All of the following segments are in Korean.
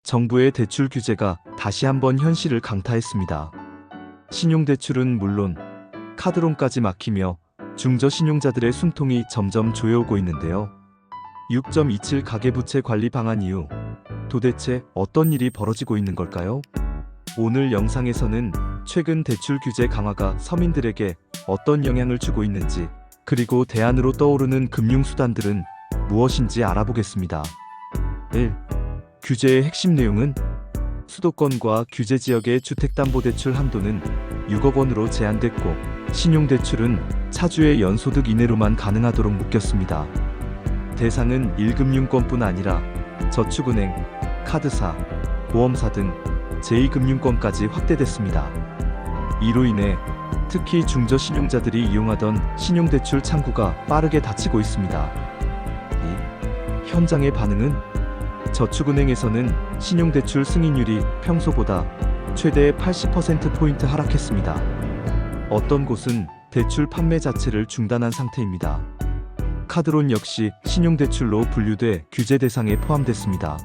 정부의 대출 규제가 다시 한번 현실을 강타했습니다. 신용대출은 물론 카드론까지 막히며 중저신용자들의 숨통이 점점 조여오고 있는데요. 6.27 가계부채 관리 방안 이후 도대체 어떤 일이 벌어지고 있는 걸까요? 오늘 영상에서는 최근 대출 규제 강화가 서민들에게 어떤 영향을 주고 있는지, 그리고 대안으로 떠오르는 금융수단들은 무엇인지 알아보겠습니다. 1. 규제의 핵심 내용은 수도권과 규제 지역의 주택담보대출 한도는 6억 원으로 제한됐고, 신용대출은 차주의 연소득 이내로만 가능하도록 묶였습니다. 대상은 1금융권뿐 아니라 저축은행, 카드사, 보험사 등 제2금융권까지 확대됐습니다. 이로 인해 특히 중저신용자들이 이용하던 신용대출 창구가 빠르게 닫히고 있습니다. 2. 현장의 반응은 저축은행에서는 신용대출 승인율이 평소보다 최대 80%포인트 하락했습니다. 어떤 곳은 대출 판매 자체를 중단한 상태입니다. 카드론 역시 신용대출로 분류돼 규제 대상에 포함됐습니다.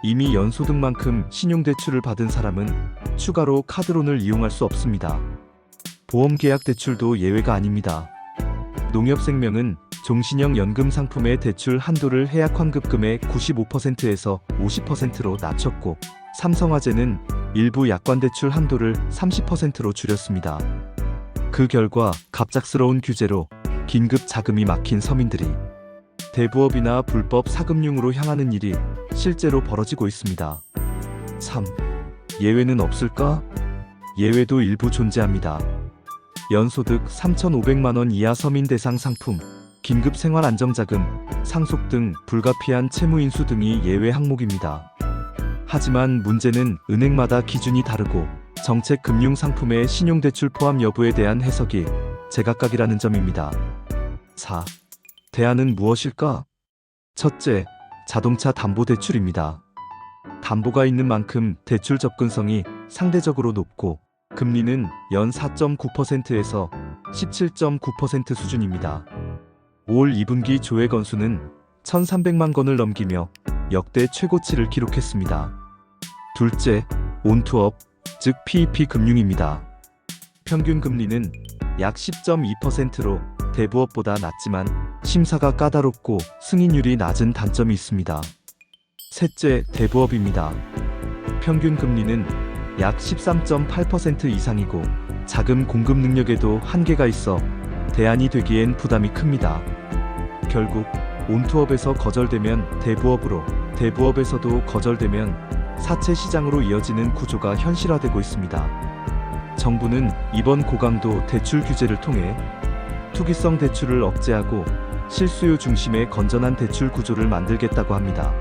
이미 연소득만큼 신용대출을 받은 사람은 추가로 카드론을 이용할 수 없습니다. 보험계약 대출도 예외가 아닙니다. 농협생명은 종신형 연금 상품의 대출 한도를 해약 환급금의 95%에서 50%로 낮췄고, 삼성화재는 일부 약관대출 한도를 30%로 줄였습니다. 그 결과 갑작스러운 규제로 긴급 자금이 막힌 서민들이 대부업이나 불법 사금융으로 향하는 일이 실제로 벌어지고 있습니다. 3. 예외는 없을까? 예외도 일부 존재합니다. 연소득 3,500만원 이하 서민 대상 상품, 긴급 생활안정자금, 상속 등 불가피한 채무인수 등이 예외 항목입니다. 하지만 문제는 은행마다 기준이 다르고 정책 금융 상품의 신용대출 포함 여부에 대한 해석이 제각각이라는 점입니다. 4. 대안은 무엇일까? 첫째, 자동차 담보대출입니다. 담보가 있는 만큼 대출 접근성이 상대적으로 높고, 금리는 연 4.9%에서 17.9% 수준입니다. 5월 2분기 조회 건수는 1,300만 건을 넘기며 역대 최고치를 기록했습니다. 둘째, 온투업, 즉 PEP 금융입니다. 평균 금리는 약 10.2%로 대부업보다 낮지만 심사가 까다롭고 승인율이 낮은 단점이 있습니다. 셋째, 대부업입니다. 평균 금리는 약 13.8% 이상이고 자금 공급 능력에도 한계가 있어 대안이 되기엔 부담이 큽니다. 결국 온투업에서 거절되면 대부업으로, 대부업에서도 거절되면 사채 시장으로 이어지는 구조가 현실화되고 있습니다. 정부는 이번 고강도 대출 규제를 통해 투기성 대출을 억제하고 실수요 중심의 건전한 대출 구조를 만들겠다고 합니다.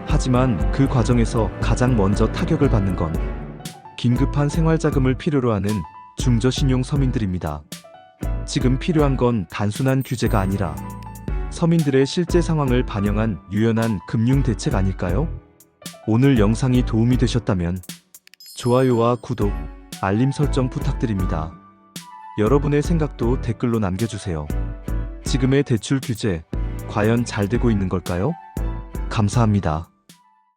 하지만 그 과정에서 가장 먼저 타격을 받는 건 긴급한 생활자금을 필요로 하는 중저신용 서민들입니다. 지금 필요한 건 단순한 규제가 아니라 서민들의 실제 상황을 반영한 유연한 금융 대책 아닐까요? 오늘 영상이 도움이 되셨다면 좋아요와 구독, 알림 설정 부탁드립니다. 여러분의 생각도 댓글로 남겨주세요. 지금의 대출 규제, 과연 잘 되고 있는 걸까요? 감사합니다.